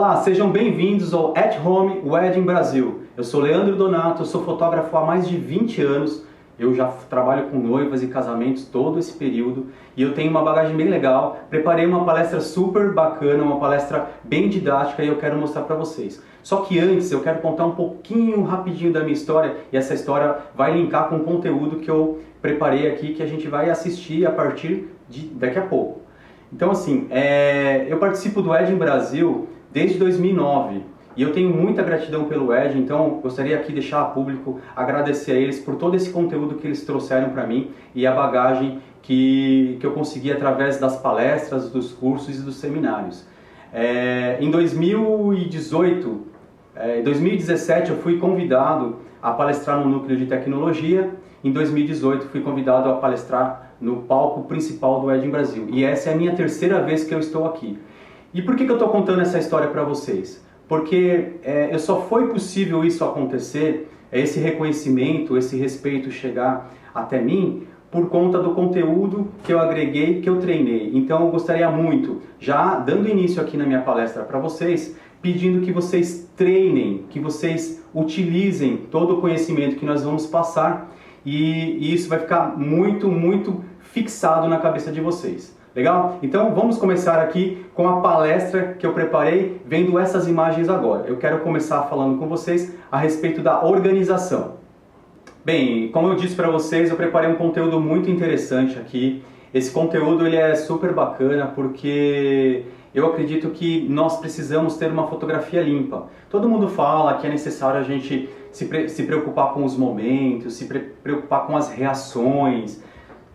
Olá, sejam bem-vindos ao At Home Wedding Brasil. Eu sou Leandro Donato, eu sou fotógrafo há mais de 20 anos. Eu já trabalho com noivas e casamentos todo esse período e eu tenho uma bagagem bem legal. Preparei uma palestra super bacana, uma palestra bem didática e eu quero mostrar para vocês. Só que antes eu quero contar um pouquinho rapidinho da minha história e essa história vai linkar com o conteúdo que eu preparei aqui que a gente vai assistir a partir de daqui a pouco. Então assim, eu participo do Wedding Brasil desde 2009 e eu tenho muita gratidão pelo Wedding, então gostaria aqui de deixar a público agradecer a eles por todo esse conteúdo que eles trouxeram para mim e a bagagem que eu consegui através das palestras, dos cursos e dos seminários. Em 2017 eu fui convidado a palestrar no Núcleo de Tecnologia, em 2018 fui convidado a palestrar no palco principal do Wedding Brasil e essa é a minha terceira vez que eu estou aqui. E por que eu estou contando essa história para vocês? Porque só foi possível isso acontecer, esse reconhecimento, esse respeito chegar até mim, por conta do conteúdo que eu agreguei, que eu treinei. Então eu gostaria muito, já dando início aqui na minha palestra para vocês, pedindo que vocês treinem, que vocês utilizem todo o conhecimento que nós vamos passar e isso vai ficar muito fixado na cabeça de vocês. Legal? Então vamos começar aqui com a palestra que eu preparei vendo essas imagens agora. Eu quero começar falando com vocês a respeito da organização. Bem, como eu disse para vocês, eu preparei um conteúdo muito interessante aqui. Esse conteúdo ele é super bacana porque eu acredito que nós precisamos ter uma fotografia limpa. Todo mundo fala que é necessário a gente se preocupar com os momentos, se preocupar com as reações.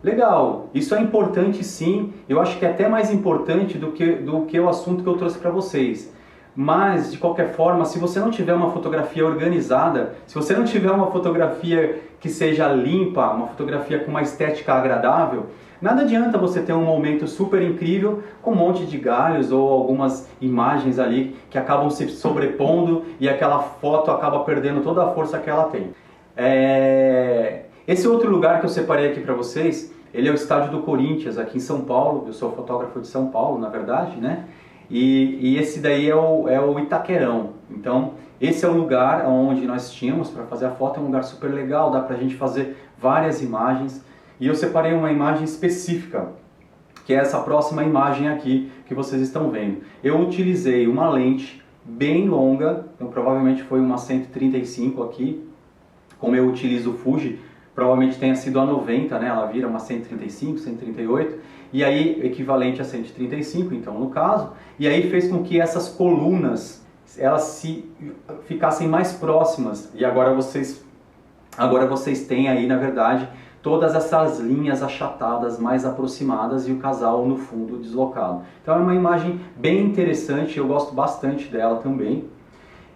Legal, isso é importante sim, eu acho que é até mais importante do que o assunto que eu trouxe para vocês. Mas, de qualquer forma, se você não tiver uma fotografia organizada, se você não tiver uma fotografia que seja limpa, uma fotografia com uma estética agradável, nada adianta você ter um momento super incrível com um monte de galhos ou algumas imagens ali que acabam se sobrepondo e aquela foto acaba perdendo toda a força que ela tem. Esse outro lugar que eu separei aqui para vocês, ele é o estádio do Corinthians, aqui em São Paulo. Eu sou fotógrafo de São Paulo, na verdade, né? E esse daí é o Itaquerão. Então, esse é o lugar onde nós tínhamos para fazer a foto. É um lugar super legal, dá pra gente fazer várias imagens. E eu separei uma imagem específica, que é essa próxima imagem aqui que vocês estão vendo. Eu utilizei uma lente bem longa, então provavelmente foi uma 135 aqui. Como eu utilizo o Fuji, provavelmente tenha sido a 90, né? Ela vira uma 135, 138, e aí equivalente a 135, então no caso, e aí fez com que essas colunas elas ficassem mais próximas, e agora vocês têm aí, na verdade, todas essas linhas achatadas mais aproximadas e o casal no fundo deslocado. Então é uma imagem bem interessante, eu gosto bastante dela também.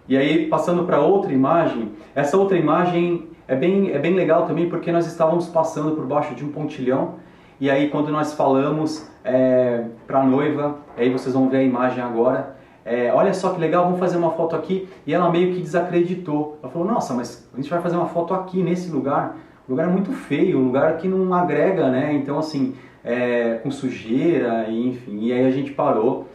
E aí, passando para outra imagem, essa outra imagem é bem legal também porque nós estávamos passando por baixo de um pontilhão e aí quando nós falamos para a noiva, aí vocês vão ver a imagem agora, olha só que legal, vamos fazer uma foto aqui, e ela meio que desacreditou. Ela falou, nossa, mas a gente vai fazer uma foto aqui nesse lugar, o lugar é muito feio, um lugar que não agrega, né? Então assim, com sujeira, enfim, e aí a gente parou.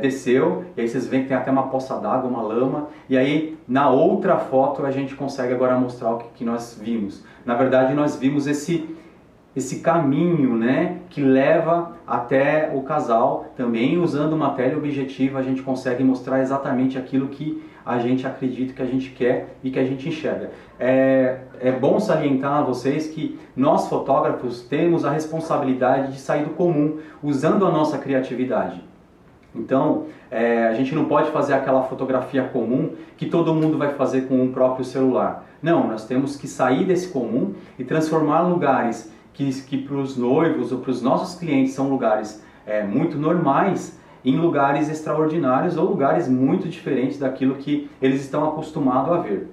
Desceu, e aí vocês veem que tem até uma poça d'água, uma lama, e aí na outra foto a gente consegue agora mostrar o que nós vimos. Na verdade nós vimos esse caminho, né, que leva até o casal. Também usando uma teleobjetiva a gente consegue mostrar exatamente aquilo que a gente acredita, que a gente quer e que a gente enxerga. É bom salientar a vocês que nós fotógrafos temos a responsabilidade de sair do comum usando a nossa criatividade. Então, a gente não pode fazer aquela fotografia comum que todo mundo vai fazer com o próprio celular. Não, nós temos que sair desse comum e transformar lugares que para os noivos ou para os nossos clientes são lugares muito normais em lugares extraordinários ou lugares muito diferentes daquilo que eles estão acostumados a ver.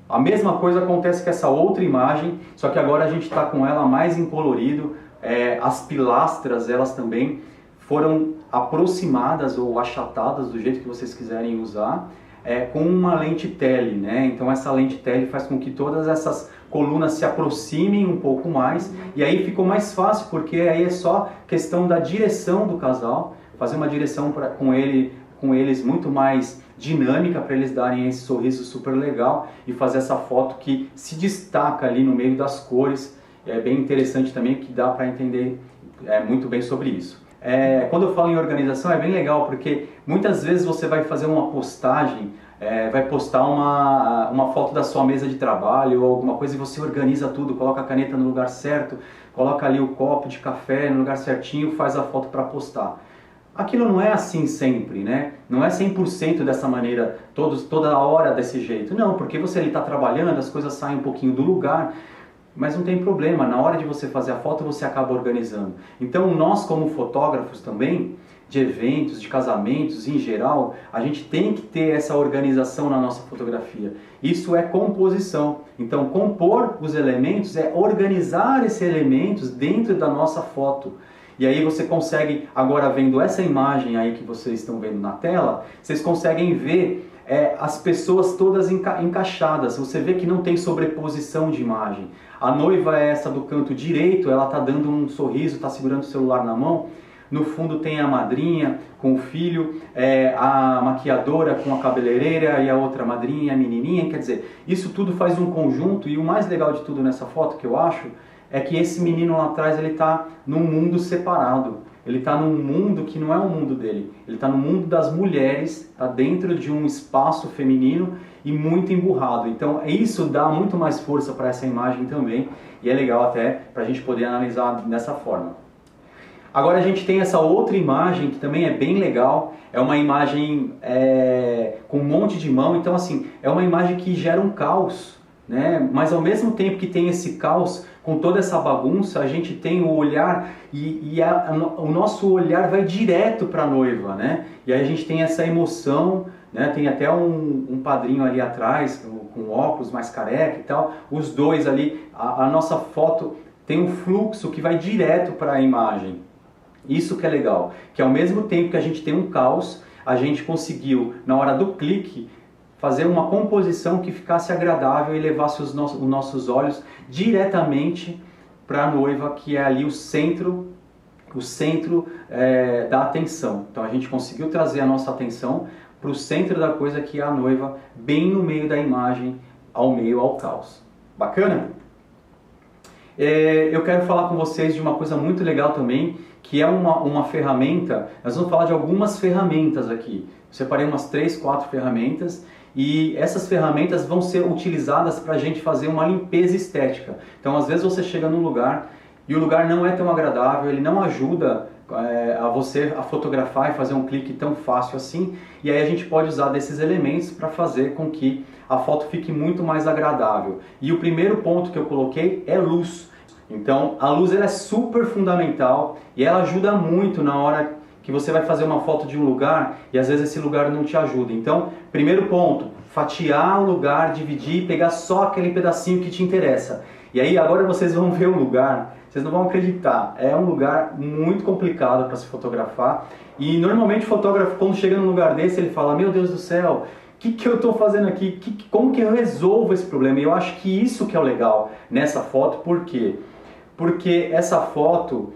A mesma coisa acontece com essa outra imagem, só que agora a gente está com ela mais em colorido, as pilastras elas também foram aproximadas ou achatadas do jeito que vocês quiserem usar, com uma lente tele, né? Então essa lente tele faz com que todas essas colunas se aproximem um pouco mais, e aí ficou mais fácil, porque aí é só questão da direção do casal, fazer uma direção com ele com eles muito mais dinâmica para eles darem esse sorriso super legal e fazer essa foto que se destaca ali no meio das cores. É bem interessante também, que dá para entender muito bem sobre isso. Quando eu falo em organização é bem legal, porque muitas vezes você vai fazer uma postagem, vai postar uma foto da sua mesa de trabalho ou alguma coisa e você organiza tudo, coloca a caneta no lugar certo, coloca ali o copo de café no lugar certinho, faz a foto para postar. Aquilo não é assim sempre, né? Não é 100% dessa maneira, toda hora desse jeito. Não, porque você ali está trabalhando, as coisas saem um pouquinho do lugar, mas não tem problema, na hora de você fazer a foto você acaba organizando. Então nós como fotógrafos também, de eventos, de casamentos em geral, a gente tem que ter essa organização na nossa fotografia. Isso é composição. Então compor os elementos é organizar esses elementos dentro da nossa foto. E aí você consegue, agora vendo essa imagem aí que vocês estão vendo na tela, vocês conseguem ver as pessoas todas encaixadas. Você vê que não tem sobreposição de imagem. A noiva é essa do canto direito, ela está dando um sorriso, está segurando o celular na mão. No fundo tem a madrinha com o filho, a maquiadora com a cabeleireira e a outra madrinha, a menininha. Quer dizer, isso tudo faz um conjunto, e o mais legal de tudo nessa foto que eu acho é que esse menino lá atrás ele está num mundo separado. Ele está num mundo que não é o mundo dele. Ele está no mundo das mulheres, está dentro de um espaço feminino e muito emburrado. Então isso dá muito mais força para essa imagem também, e é legal até para a gente poder analisar dessa forma. Agora a gente tem essa outra imagem que também é bem legal. É uma imagem com um monte de mão. Então assim, é uma imagem que gera um caos, né? Mas ao mesmo tempo que tem esse caos, com toda essa bagunça, a gente tem o olhar o nosso olhar vai direto para a noiva, né? E aí a gente tem essa emoção, né? Tem até um padrinho ali atrás, com óculos, mais careca e tal. Os dois ali, a nossa foto tem um fluxo que vai direto para a imagem. Isso que é legal, que ao mesmo tempo que a gente tem um caos, a gente conseguiu, na hora do clique, fazer uma composição que ficasse agradável e levasse os nossos olhos diretamente para a noiva, que é ali o centro da atenção. Então a gente conseguiu trazer a nossa atenção para o centro da coisa, que é a noiva, bem no meio da imagem, ao caos. Bacana? Eu quero falar com vocês de uma coisa muito legal também, que é uma ferramenta. Nós vamos falar de algumas ferramentas aqui. Eu separei umas 3, 4 ferramentas, e essas ferramentas vão ser utilizadas para a gente fazer uma limpeza estética. Então às vezes você chega num lugar e o lugar não é tão agradável, ele não ajuda a você a fotografar e fazer um clique tão fácil assim, e aí a gente pode usar desses elementos para fazer com que a foto fique muito mais agradável. E o primeiro ponto que eu coloquei é luz. Então a luz ela é super fundamental e ela ajuda muito na hora que você vai fazer uma foto de um lugar e às vezes esse lugar não te ajuda. Então, primeiro ponto, fatiar o lugar, dividir, pegar só aquele pedacinho que te interessa. E aí agora vocês vão ver o lugar, vocês não vão acreditar, é um lugar muito complicado para se fotografar. E normalmente o fotógrafo, quando chega num lugar desse, ele fala: meu Deus do céu, o que eu estou fazendo aqui? Como que eu resolvo esse problema? E eu acho que isso que é o legal nessa foto. Por quê? Porque essa foto,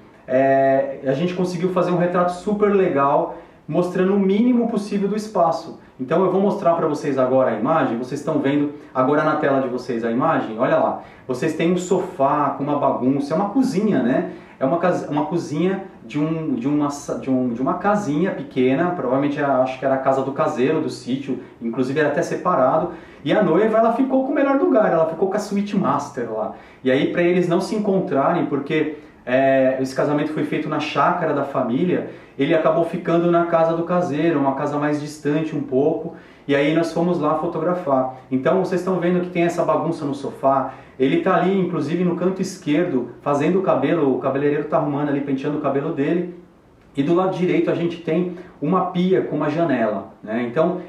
a gente conseguiu fazer um retrato super legal, mostrando o mínimo possível do espaço. Então eu vou mostrar para vocês agora a imagem. Vocês estão vendo agora na tela de vocês a imagem? Olha lá, vocês têm um sofá com uma bagunça, é uma cozinha, né? É uma cozinha de uma casinha pequena, provavelmente acho que era a casa do caseiro, do sítio, inclusive era até separado. E a noiva, ela ficou com o melhor lugar, ela ficou com a suíte master lá. E aí, para eles não se encontrarem, porque esse casamento foi feito na chácara da família, ele acabou ficando na casa do caseiro, uma casa mais distante um pouco, e aí nós fomos lá fotografar. Então vocês estão vendo que tem essa bagunça no sofá, ele está ali inclusive no canto esquerdo fazendo o cabelo, o cabeleireiro está arrumando ali, penteando o cabelo dele, e do lado direito a gente tem uma pia com uma janela, né? Então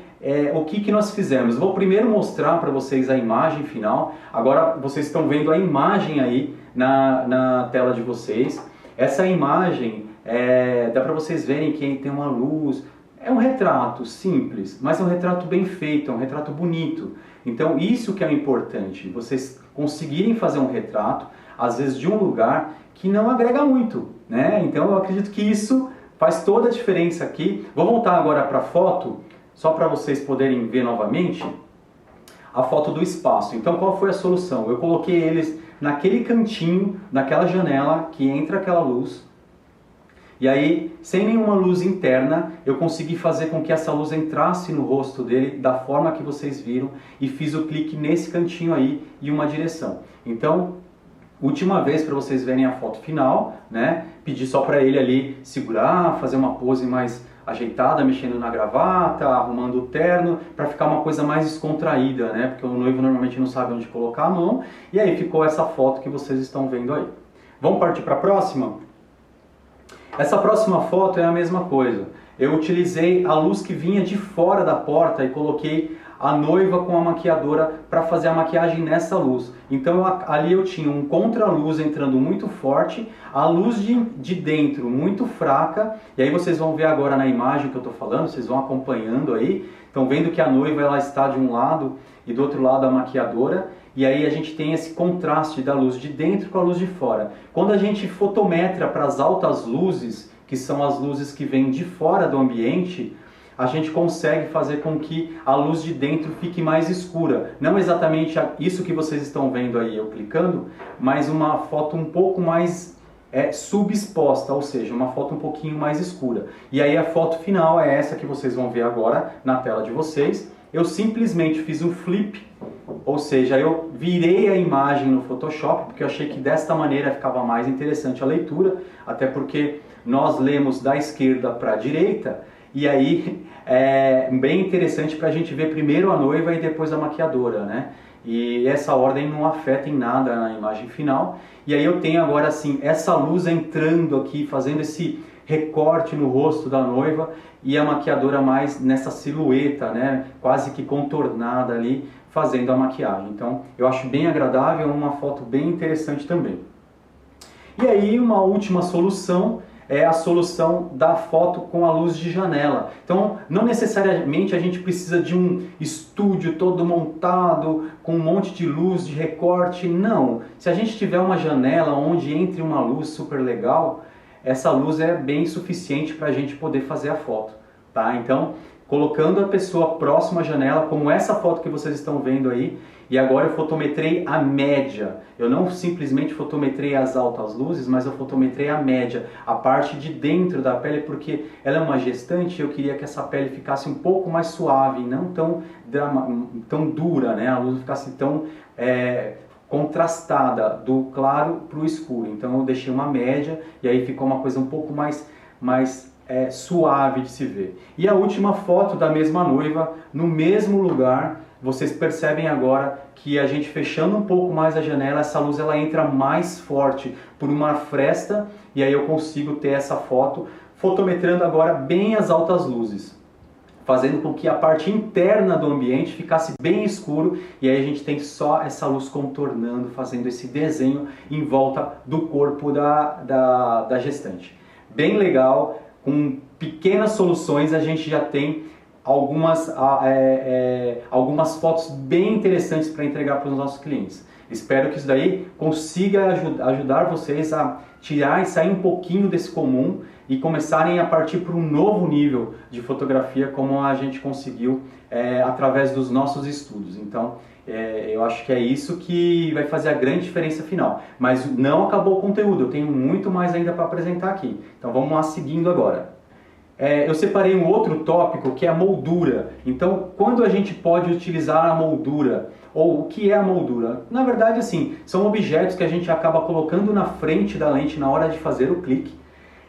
o que nós fizemos? Vou primeiro mostrar para vocês a imagem final. Agora vocês estão vendo a imagem aí na tela de vocês. Essa imagem, dá para vocês verem que tem uma luz. É um retrato simples, mas é um retrato bem feito, é um retrato bonito. Então isso que é importante, vocês conseguirem fazer um retrato, às vezes de um lugar que não agrega muito, né? Então eu acredito que isso Faz toda a diferença aqui. Vou voltar agora para a foto, só para vocês poderem ver novamente a foto do espaço. Então qual foi a solução? Eu coloquei eles naquele cantinho, naquela janela que entra aquela luz. E aí, sem nenhuma luz interna, eu consegui fazer com que essa luz entrasse no rosto dele da forma que vocês viram e fiz o clique nesse cantinho aí e uma direção. Então, última vez para vocês verem a foto final, né? Pedi só para ele ali segurar, fazer uma pose mais ajeitada, mexendo na gravata, arrumando o terno, para ficar uma coisa mais descontraída, né? Porque o noivo normalmente não sabe onde colocar a mão. E aí ficou essa foto que vocês estão vendo aí. Vamos partir para a próxima? Essa próxima foto é a mesma coisa. Eu utilizei a luz que vinha de fora da porta e coloquei a noiva com a maquiadora para fazer a maquiagem nessa luz. Então ali eu tinha um contraluz entrando muito forte, a luz de dentro muito fraca, e aí vocês vão ver agora na imagem que eu estou falando, vocês vão acompanhando aí, estão vendo que a noiva ela está de um lado e do outro lado a maquiadora, e aí a gente tem esse contraste da luz de dentro com a luz de fora. Quando a gente fotometra para as altas luzes, que são as luzes que vêm de fora do ambiente, a gente consegue fazer com que a luz de dentro fique mais escura. Não exatamente isso que vocês estão vendo aí, eu clicando, mas uma foto um pouco mais subexposta, ou seja, uma foto um pouquinho mais escura. E aí a foto final é essa que vocês vão ver agora na tela de vocês. Eu simplesmente fiz um flip, ou seja, eu virei a imagem no Photoshop, porque eu achei que desta maneira ficava mais interessante a leitura, até porque nós lemos da esquerda para a direita, e aí é bem interessante para a gente ver primeiro a noiva e depois a maquiadora, né? E essa ordem não afeta em nada na imagem final. E aí eu tenho agora assim, essa luz entrando aqui, fazendo esse recorte no rosto da noiva e a maquiadora mais nessa silhueta, né? Quase que contornada ali, fazendo a maquiagem. Então eu acho bem agradável, uma foto bem interessante também. E aí uma última solução é a solução da foto com a luz de janela. Então, não necessariamente a gente precisa de um estúdio todo montado, com um monte de luz, de recorte, não. Se a gente tiver uma janela onde entre uma luz super legal, essa luz é bem suficiente para a gente poder fazer a foto, tá? Então, colocando a pessoa próxima à janela, como essa foto que vocês estão vendo aí, e agora eu fotometrei a média. Eu não simplesmente fotometrei as altas luzes, mas eu fotometrei a média, a parte de dentro da pele, porque ela é uma gestante e eu queria que essa pele ficasse um pouco mais suave, não tão dura, né? A luz ficasse tão contrastada, do claro para o escuro. Então eu deixei uma média e aí ficou uma coisa um pouco mais suave de se ver. E a última foto da mesma noiva, no mesmo lugar. Vocês percebem agora que a gente fechando um pouco mais a janela, essa luz ela entra mais forte por uma fresta e aí eu consigo ter essa foto fotometrando agora bem as altas luzes, fazendo com que a parte interna do ambiente ficasse bem escuro e aí a gente tem só essa luz contornando, fazendo esse desenho em volta do corpo da gestante. Bem legal, com pequenas soluções a gente já tem algumas fotos bem interessantes para entregar para os nossos clientes. Espero que isso daí consiga ajudar vocês a tirar e sair um pouquinho desse comum e começarem a partir para um novo nível de fotografia como a gente conseguiu através dos nossos estudos. Então, eu acho que é isso que vai fazer a grande diferença final. Mas não acabou o conteúdo, eu tenho muito mais ainda para apresentar aqui. Então vamos lá seguindo agora. Eu separei um outro tópico que é a moldura. Então, quando a gente pode utilizar a moldura? Ou o que é a moldura? Na verdade, assim, são objetos que a gente acaba colocando na frente da lente na hora de fazer o clique.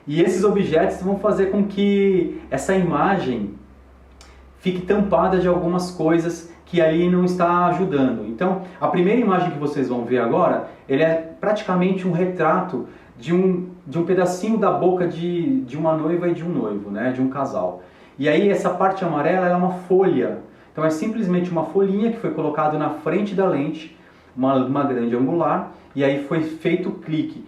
E esses objetos vão fazer com que essa imagem fique tampada de algumas coisas que ali não está ajudando. Então, a primeira imagem que vocês vão ver agora, ele é praticamente um retrato de um pedacinho da boca de uma noiva e de um noivo, né, de um casal. E aí essa parte amarela é uma folha. Então é simplesmente uma folhinha que foi colocada na frente da lente, uma grande angular, e aí foi feito o clique.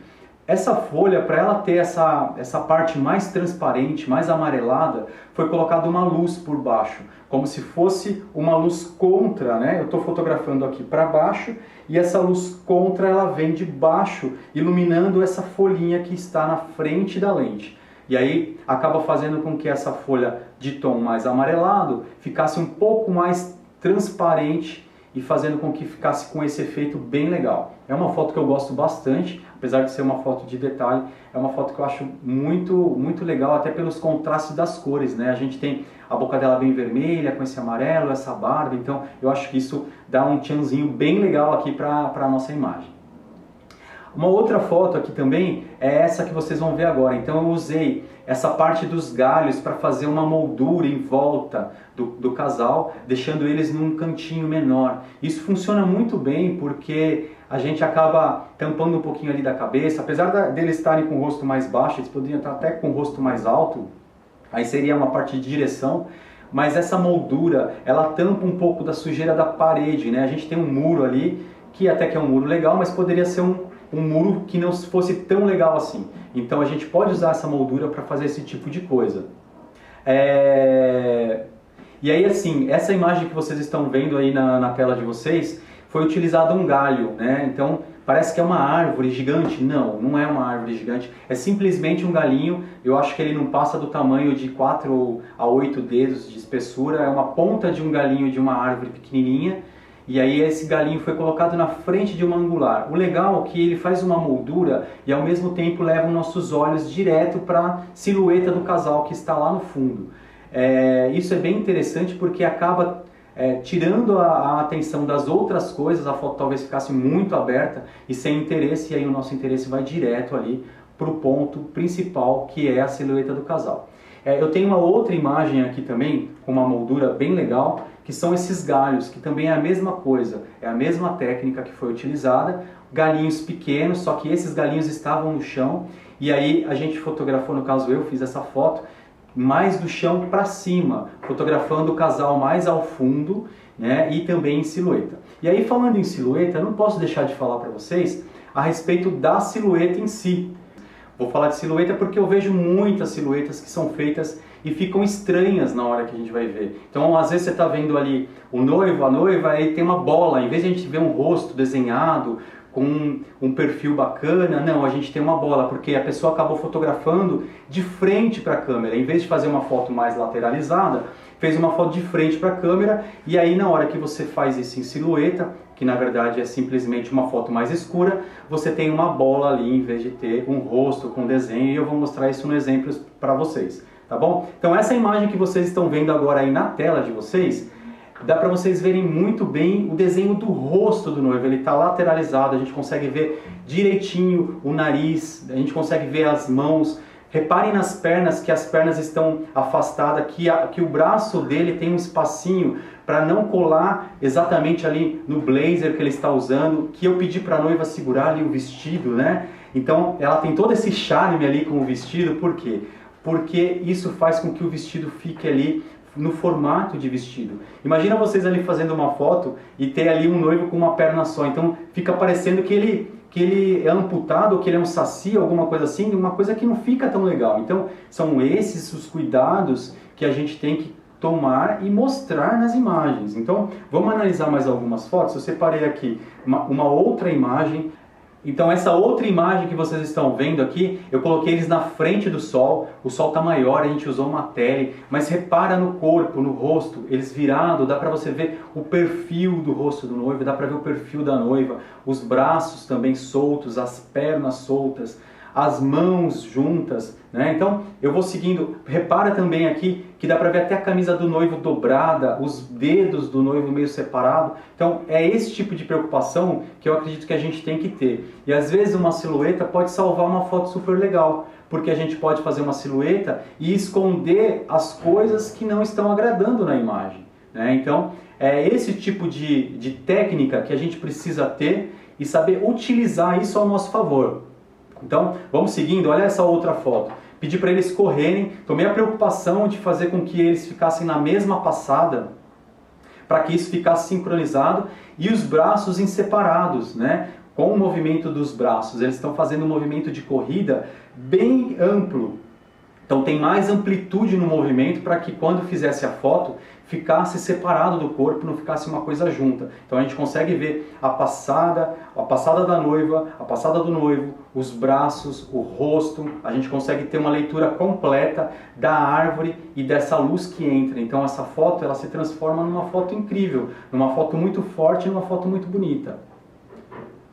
Essa folha, para ela ter essa parte mais transparente, mais amarelada, foi colocada uma luz por baixo, como se fosse uma luz contra, né? Eu estou fotografando aqui para baixo e essa luz contra ela vem de baixo, iluminando essa folhinha que está na frente da lente. E aí acaba fazendo com que essa folha de tom mais amarelado ficasse um pouco mais transparente e fazendo com que ficasse com esse efeito bem legal. É uma foto que eu gosto bastante, apesar de ser uma foto de detalhe, é uma foto que eu acho muito legal, até pelos contrastes das cores, né? A gente tem a boca dela bem vermelha, com esse amarelo, essa barba, então eu acho que isso dá um tchanzinho bem legal aqui para a nossa imagem. Uma outra foto aqui também é essa que vocês vão ver agora. Então eu usei essa parte dos galhos para fazer uma moldura em volta do casal, deixando eles num cantinho menor. Isso funciona muito bem porque a gente acaba tampando um pouquinho ali da cabeça. Apesar deles estarem com o rosto mais baixo, eles poderiam estar até com o rosto mais alto, aí seria uma parte de direção. Mas essa moldura, ela tampa um pouco da sujeira da parede, né? A gente tem um muro ali, que até que é um muro legal, mas poderia ser um muro que não fosse tão legal assim. Então a gente pode usar essa moldura para fazer esse tipo de coisa. E aí assim, essa imagem que vocês estão vendo aí na tela de vocês, foi utilizado um galho, né? Então parece que é uma árvore gigante. Não, não é uma árvore gigante, é simplesmente um galinho. Eu acho que ele não passa do tamanho de 4 a 8 dedos de espessura, é uma ponta de um galinho de uma árvore pequenininha. E aí esse galinho foi colocado na frente de uma angular. O legal é que ele faz uma moldura e ao mesmo tempo leva nossos olhos direto para a silhueta do casal que está lá no fundo. Isso é bem interessante porque acaba tirando a atenção das outras coisas, a foto talvez ficasse muito aberta e sem interesse, e aí o nosso interesse vai direto ali para o ponto principal, que é a silhueta do casal. Eu tenho uma outra imagem aqui também, com uma moldura bem legal, que são esses galhos, que também é a mesma coisa, é a mesma técnica que foi utilizada, galinhos pequenos, só que esses galinhos estavam no chão, e aí a gente fotografou, no caso eu fiz essa foto, mais do chão para cima, fotografando o casal mais ao fundo, né, e também em silhueta. E aí falando em silhueta, eu não posso deixar de falar para vocês a respeito da silhueta em si. Vou falar de silhueta porque eu vejo muitas silhuetas que são feitas e ficam estranhas na hora que a gente vai ver. Então, às vezes você está vendo ali o noivo, a noiva, aí tem uma bola. Em vez de a gente ver um rosto desenhado com um perfil bacana, não, a gente tem uma bola, porque a pessoa acabou fotografando de frente para a câmera. Em vez de fazer uma foto mais lateralizada, fez uma foto de frente para a câmera, e aí na hora que você faz isso em silhueta, que na verdade é simplesmente uma foto mais escura, você tem uma bola ali em vez de ter um rosto com desenho, e eu vou mostrar isso no exemplo para vocês, tá bom? Então essa imagem que vocês estão vendo agora aí na tela de vocês, dá para vocês verem muito bem o desenho do rosto do noivo. Ele está lateralizado, a gente consegue ver direitinho o nariz, a gente consegue ver as mãos. Reparem nas pernas, que as pernas estão afastadas, que o braço dele tem um espacinho para não colar exatamente ali no blazer que ele está usando, que eu pedi para a noiva segurar ali o vestido, né? Então ela tem todo esse charme ali com o vestido, por quê? Porque isso faz com que o vestido fique ali no formato de vestido. Imagina vocês ali fazendo uma foto e ter ali um noivo com uma perna só, então fica parecendo que ele é amputado, ou que ele é um saci, alguma coisa assim, uma coisa que não fica tão legal. Então são esses os cuidados que a gente tem que tomar e mostrar nas imagens. Então vamos analisar mais algumas fotos. Eu separei aqui uma outra imagem. Então essa outra imagem que vocês estão vendo aqui, eu coloquei eles na frente do sol, o sol está maior, a gente usou uma tele, mas repara no corpo, no rosto, eles virados, dá para você ver o perfil do rosto do noivo, dá para ver o perfil da noiva, os braços também soltos, as pernas soltas, as mãos juntas, né? Então eu vou seguindo, repara também aqui que dá para ver até a camisa do noivo dobrada, os dedos do noivo meio separado. Então é esse tipo de preocupação que eu acredito que a gente tem que ter. E às vezes uma silhueta pode salvar uma foto super legal, porque a gente pode fazer uma silhueta e esconder as coisas que não estão agradando na imagem, né? Então é esse tipo de técnica que a gente precisa ter e saber utilizar isso ao nosso favor. Então, vamos seguindo, olha essa outra foto. Pedi para eles correrem, tomei a preocupação de fazer com que eles ficassem na mesma passada, para que isso ficasse sincronizado, e os braços em separados, né? Com o movimento dos braços, eles estão fazendo um movimento de corrida bem amplo. Então tem mais amplitude no movimento para que quando fizesse a foto ficasse separado do corpo, não ficasse uma coisa junta. Então a gente consegue ver a passada da noiva, a passada do noivo, os braços, o rosto. A gente consegue ter uma leitura completa da árvore e dessa luz que entra. Então essa foto ela se transforma numa foto incrível, numa foto muito forte, numa foto muito bonita.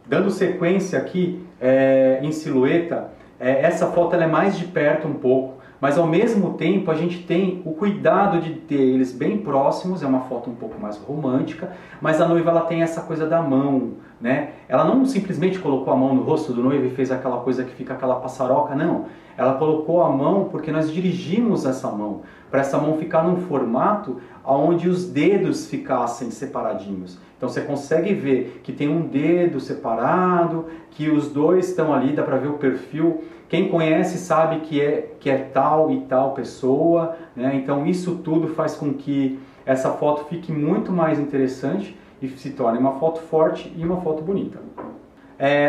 Dando sequência aqui em silhueta, essa foto ela é mais de perto um pouco. Mas ao mesmo tempo a gente tem o cuidado de ter eles bem próximos, é uma foto um pouco mais romântica, mas a noiva ela tem essa coisa da mão, né? Ela não simplesmente colocou a mão no rosto do noivo e fez aquela coisa que fica aquela passaroca, não. Ela colocou a mão porque nós dirigimos essa mão, para essa mão ficar num formato onde os dedos ficassem separadinhos. Então você consegue ver que tem um dedo separado, que os dois estão ali, dá para ver o perfil. Quem conhece sabe que é tal e tal pessoa, né? Então isso tudo faz com que essa foto fique muito mais interessante e se torne uma foto forte e uma foto bonita.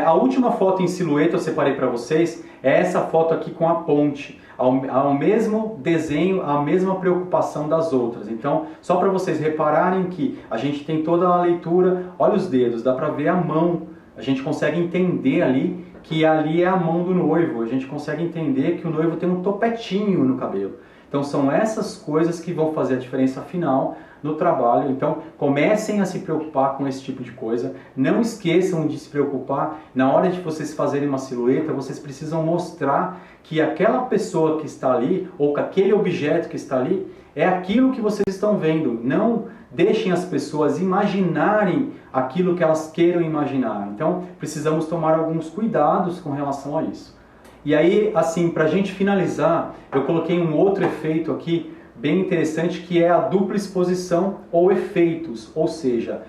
A última foto em silhueta eu separei para vocês é essa foto aqui com a ponte, ao mesmo desenho, a mesma preocupação das outras. Então, só para vocês repararem que a gente tem toda a leitura, olha os dedos, dá para ver a mão, a gente consegue entender ali que ali é a mão do noivo, a gente consegue entender que o noivo tem um topetinho no cabelo. Então são essas coisas que vão fazer a diferença final no trabalho. Então comecem a se preocupar com esse tipo de coisa. Não esqueçam de se preocupar. Na hora de vocês fazerem uma silhueta, vocês precisam mostrar que aquela pessoa que está ali, ou que aquele objeto que está ali, é aquilo que vocês estão vendo. Não deixem as pessoas imaginarem aquilo que elas queiram imaginar. Então precisamos tomar alguns cuidados com relação a isso. E aí, assim, para a gente finalizar, eu coloquei um outro efeito aqui, bem interessante, que é a dupla exposição ou efeitos, ou seja,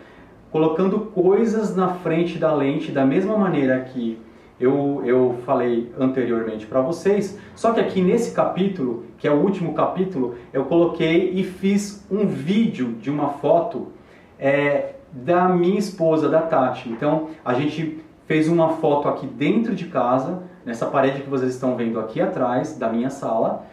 colocando coisas na frente da lente da mesma maneira que eu falei anteriormente para vocês, só que aqui nesse capítulo, que é o último capítulo, eu coloquei e fiz um vídeo de uma foto da minha esposa, da Tati. Então, a gente fez uma foto aqui dentro de casa, nessa parede que vocês estão vendo aqui atrás da minha sala,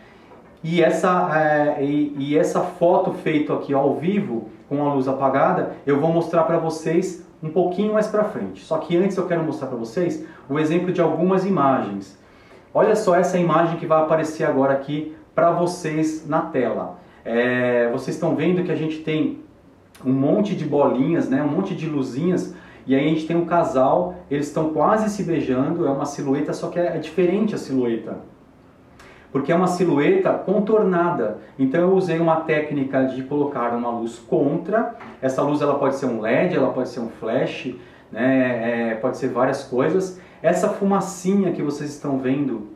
e essa foto feita aqui ao vivo, com a luz apagada, eu vou mostrar para vocês um pouquinho mais para frente. Só que antes eu quero mostrar para vocês o exemplo de algumas imagens. Olha só essa imagem que vai aparecer agora aqui para vocês na tela. Vocês estão vendo que a gente tem um monte de bolinhas, né, um monte de luzinhas. E aí a gente tem um casal, eles estão quase se beijando, é uma silhueta, só que é diferente a silhueta. Porque é uma silhueta contornada. Então eu usei uma técnica de colocar uma luz contra. Essa luz ela pode ser um LED, ela pode ser um flash, né? Pode ser várias coisas. Essa fumacinha que vocês estão vendo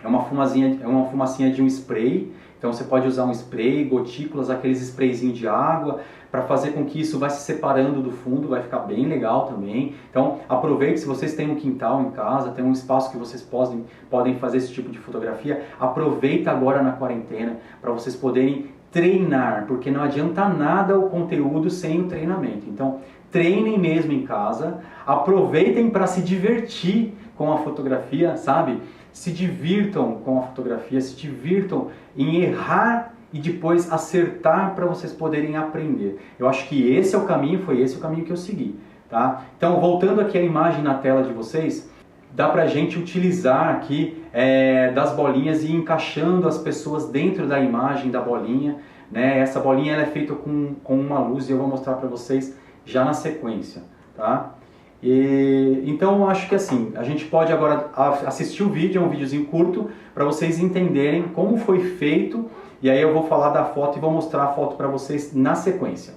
é uma fumacinha de um spray. Então você pode usar um spray, gotículas, aqueles sprayzinhos de água, para fazer com que isso vá se separando do fundo, vai ficar bem legal também. Então aproveite, se vocês têm um quintal em casa, tem um espaço que vocês podem fazer esse tipo de fotografia, aproveita agora na quarentena para vocês poderem treinar, porque não adianta nada o conteúdo sem o treinamento. Então treinem mesmo em casa, aproveitem para se divertir com a fotografia, sabe? Se divirtam com a fotografia, se divirtam em errar e depois acertar para vocês poderem aprender. Eu acho que esse é o caminho, foi esse o caminho que eu segui, tá? Então, voltando aqui a imagem na tela de vocês, dá pra gente utilizar aqui das bolinhas e ir encaixando as pessoas dentro da imagem da bolinha, né? Essa bolinha ela é feita com uma luz e eu vou mostrar para vocês já na sequência, tá? Então eu acho que assim, a gente pode agora assistir o vídeo, é um videozinho curto, para vocês entenderem como foi feito, e aí eu vou falar da foto e vou mostrar a foto para vocês na sequência.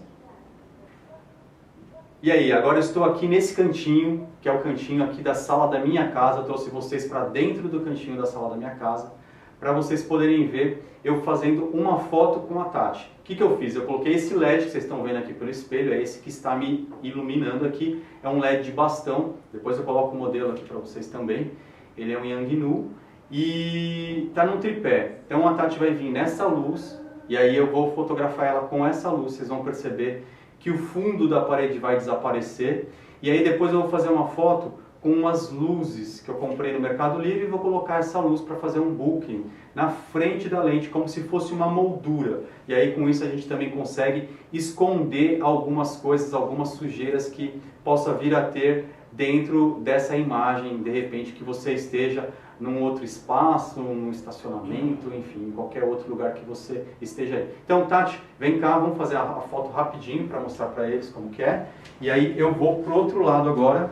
E aí, agora eu estou aqui nesse cantinho, que é o cantinho aqui da sala da minha casa, eu trouxe vocês para dentro do cantinho da sala da minha casa, para vocês poderem ver eu fazendo uma foto com a Tati. O que eu fiz? Eu coloquei esse LED que vocês estão vendo aqui pelo espelho, é esse que está me iluminando aqui, é um LED de bastão, depois eu coloco o modelo aqui para vocês também, ele é um Yangnu e está num tripé, então a Tati vai vir nessa luz e aí eu vou fotografar ela com essa luz, vocês vão perceber que o fundo da parede vai desaparecer e aí depois eu vou fazer uma foto com umas luzes que eu comprei no Mercado Livre e vou colocar essa luz para fazer um booking na frente da lente, como se fosse uma moldura. E aí com isso a gente também consegue esconder algumas coisas, algumas sujeiras que possa vir a ter dentro dessa imagem, de repente que você esteja num outro espaço, num estacionamento, enfim, em qualquer outro lugar que você esteja aí. Então, Tati, vem cá, vamos fazer a foto rapidinho para mostrar para eles como que é. E aí eu vou pro outro lado agora.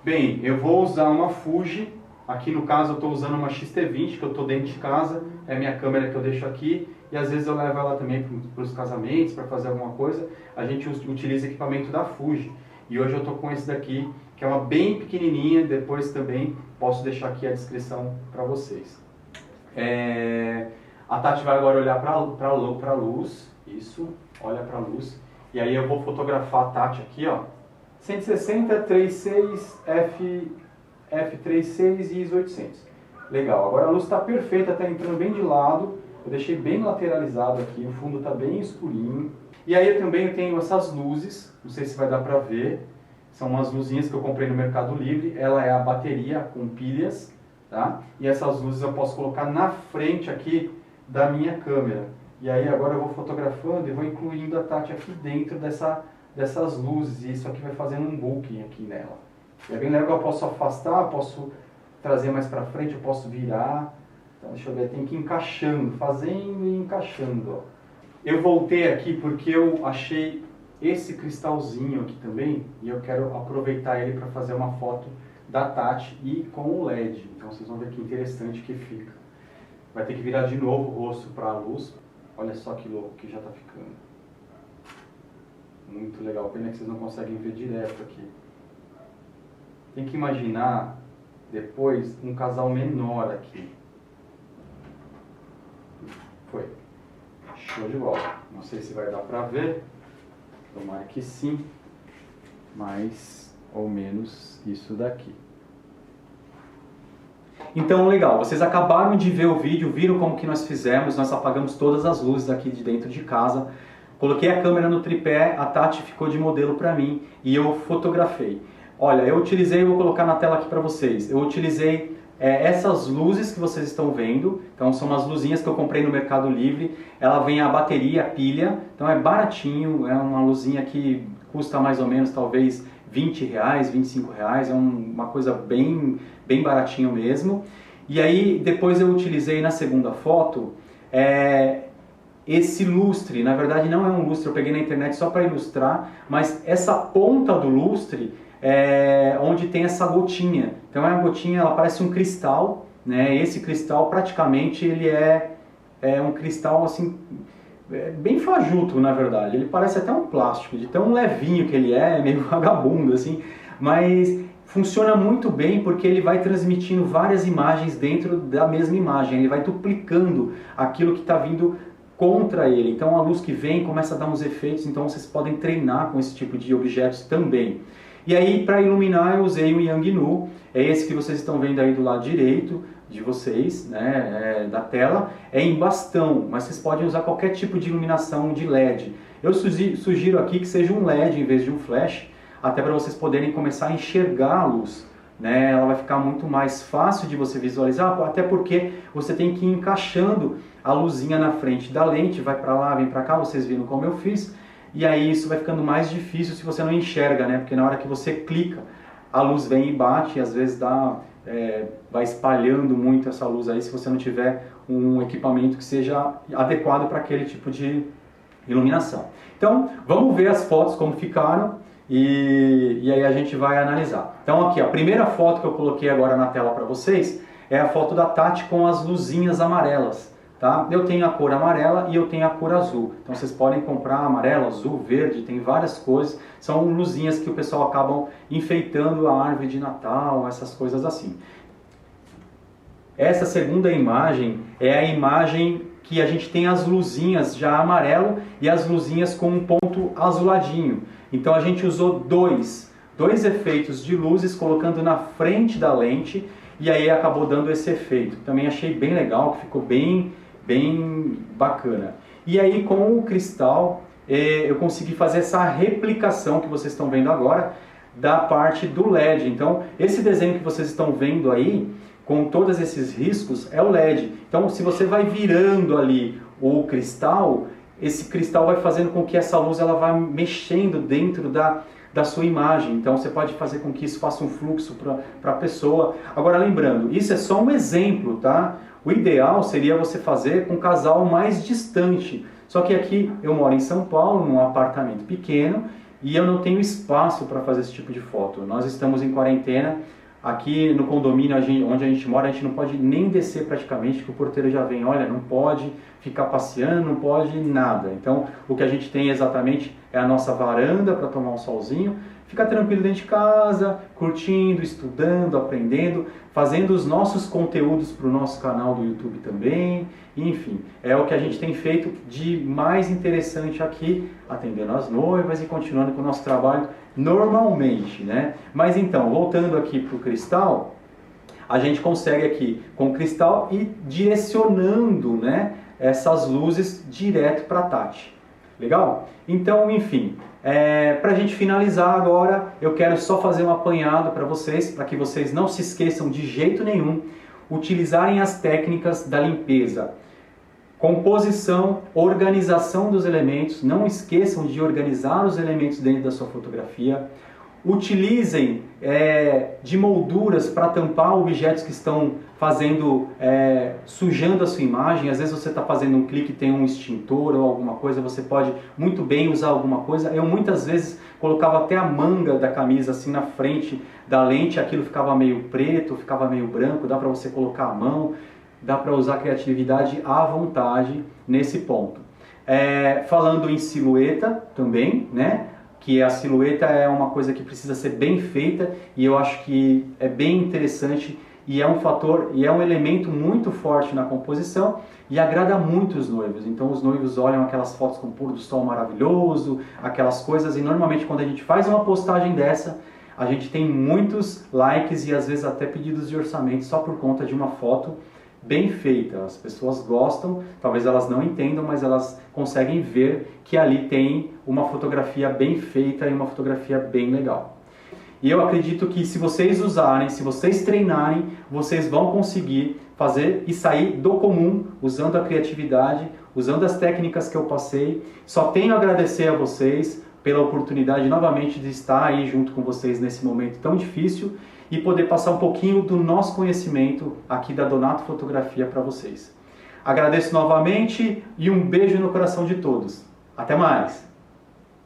Bem, eu vou usar uma Fuji, aqui no caso eu estou usando uma X-T20, que eu estou dentro de casa, é a minha câmera que eu deixo aqui, e às vezes eu levo ela também para os casamentos, para fazer alguma coisa, a gente utiliza equipamento da Fuji. E hoje eu estou com esse daqui, que é uma bem pequenininha, depois também posso deixar aqui a descrição para vocês. A Tati vai agora olhar para a luz, isso, olha para a luz, e aí eu vou fotografar a Tati aqui, ó. 160, 36, f3.6 e ISO 800. Legal, agora a luz está perfeita, está entrando bem de lado. Eu deixei bem lateralizado aqui, o fundo está bem escurinho. E aí eu também tenho essas luzes, não sei se vai dar para ver. São umas luzinhas que eu comprei no Mercado Livre. Ela é a bateria com pilhas, tá? E essas luzes eu posso colocar na frente aqui da minha câmera. E aí agora eu vou fotografando e vou incluindo a Tati aqui dentro dessas luzes, e isso aqui vai fazendo um booking aqui nela. É bem legal, eu posso afastar, posso trazer mais para frente, eu posso virar. Então deixa eu ver, tem que ir encaixando, fazendo e encaixando. Ó. Eu voltei aqui porque eu achei esse cristalzinho aqui também, e eu quero aproveitar ele para fazer uma foto da Tati e com o LED. Então vocês vão ver que interessante que fica. Vai ter que virar de novo o rosto para a luz. Olha só que louco que já está ficando. Muito legal, pena que vocês não conseguem ver direto aqui. Tem que imaginar depois um casal menor aqui. Foi. Show de bola. Não sei se vai dar pra ver. Tomara que sim. Mais ou menos isso daqui. Então, legal. Vocês acabaram de ver o vídeo, viram como que nós fizemos. Nós apagamos todas as luzes aqui de dentro de casa. Coloquei a câmera no tripé, a Tati ficou de modelo para mim e eu fotografei. Olha, eu utilizei, vou colocar na tela aqui para vocês, eu utilizei essas luzes que vocês estão vendo, então são umas luzinhas que eu comprei no Mercado Livre, ela vem a bateria, a pilha, então é baratinho, é uma luzinha que custa mais ou menos talvez R$20, R$25, é uma coisa bem baratinho mesmo. E aí depois eu utilizei na segunda foto, esse lustre, na verdade não é um lustre, eu peguei na internet só para ilustrar, mas essa ponta do lustre é onde tem essa gotinha. Então a gotinha, ela parece um cristal, né? Esse cristal praticamente ele é um cristal assim, bem fajuto na verdade, ele parece até um plástico, de tão levinho que ele é meio vagabundo assim, mas funciona muito bem porque ele vai transmitindo várias imagens dentro da mesma imagem, ele vai duplicando aquilo que está vindo contra ele. Então a luz que vem começa a dar uns efeitos, então vocês podem treinar com esse tipo de objetos também. E aí para iluminar eu usei o Yangnu, é esse que vocês estão vendo aí do lado direito de vocês, né, da tela, é em bastão, mas vocês podem usar qualquer tipo de iluminação de LED. Eu sugiro aqui que seja um LED em vez de um flash, até para vocês poderem começar a enxergar a luz. Né, ela vai ficar muito mais fácil de você visualizar, até porque você tem que ir encaixando a luzinha na frente da lente, vai para lá, vem para cá, vocês viram como eu fiz, e aí isso vai ficando mais difícil se você não enxerga, né, porque na hora que você clica, a luz vem e bate, e às vezes vai espalhando muito essa luz aí, se você não tiver um equipamento que seja adequado para aquele tipo de iluminação. Então, vamos ver as fotos como ficaram. E aí a gente vai analisar. Então aqui, a primeira foto que eu coloquei agora na tela para vocês é a foto da Tati com as luzinhas amarelas. Tá? Eu tenho a cor amarela e eu tenho a cor azul. Então vocês podem comprar amarelo, azul, verde, tem várias cores. São luzinhas que o pessoal acabam enfeitando a árvore de Natal, essas coisas assim. Essa segunda imagem é a imagem que a gente tem as luzinhas já amarelo e as luzinhas com um ponto azuladinho. Então a gente usou dois efeitos de luzes colocando na frente da lente e aí acabou dando esse efeito. Também achei bem legal, que ficou bem bacana. E aí com o cristal eu consegui fazer essa replicação que vocês estão vendo agora da parte do LED. Então, esse desenho que vocês estão vendo aí, com todos esses riscos, é o LED. Então, se você vai virando ali o cristal, esse cristal vai fazendo com que essa luz ela vá mexendo dentro da sua imagem. Então, você pode fazer com que isso faça um fluxo para a pessoa. Agora, lembrando, isso é só um exemplo, tá? O ideal seria você fazer com um casal mais distante. Só que aqui eu moro em São Paulo, num apartamento pequeno, e eu não tenho espaço para fazer esse tipo de foto. Nós estamos em quarentena. Aqui no condomínio onde a gente mora, a gente não pode nem descer praticamente, que o porteiro já vem, olha, não pode ficar passeando, não pode nada. Então, o que a gente tem exatamente é a nossa varanda para tomar um solzinho, ficar tranquilo dentro de casa, curtindo, estudando, aprendendo, fazendo os nossos conteúdos para o nosso canal do YouTube também. Enfim, é o que a gente tem feito de mais interessante aqui, atendendo as noivas e continuando com o nosso trabalho normalmente, né? Mas então, voltando aqui para o cristal, a gente consegue aqui com o cristal ir direcionando, né, essas luzes direto para a Tati. Legal? Então, enfim, para a gente finalizar agora, eu quero só fazer um apanhado para vocês, para que vocês não se esqueçam de jeito nenhum, utilizarem as técnicas da limpeza. Composição, organização dos elementos, não esqueçam de organizar os elementos dentro da sua fotografia. Utilizem de molduras para tampar objetos que estão sujando a sua imagem. Às vezes você está fazendo um clique e tem um extintor ou alguma coisa, você pode muito bem usar alguma coisa. Eu muitas vezes colocava até a manga da camisa assim na frente da lente, aquilo ficava meio preto, ficava meio branco, dá para você colocar a mão. Dá para usar a criatividade à vontade nesse ponto. Falando em silhueta também, né? Que a silhueta é uma coisa que precisa ser bem feita e eu acho que é bem interessante e é um fator e é um elemento muito forte na composição e agrada muito os noivos. Então os noivos olham aquelas fotos com o pôr do sol maravilhoso, aquelas coisas, e normalmente quando a gente faz uma postagem dessa, a gente tem muitos likes e às vezes até pedidos de orçamento só por conta de uma foto bem feita. As pessoas gostam, talvez elas não entendam, mas elas conseguem ver que ali tem uma fotografia bem feita e uma fotografia bem legal. E eu acredito que se vocês usarem, se vocês treinarem, vocês vão conseguir fazer e sair do comum, usando a criatividade, usando as técnicas que eu passei. Só tenho a agradecer a vocês pela oportunidade novamente de estar aí junto com vocês nesse momento tão difícil e poder passar um pouquinho do nosso conhecimento aqui da Donato Fotografia para vocês. Agradeço novamente e um beijo no coração de todos. Até mais!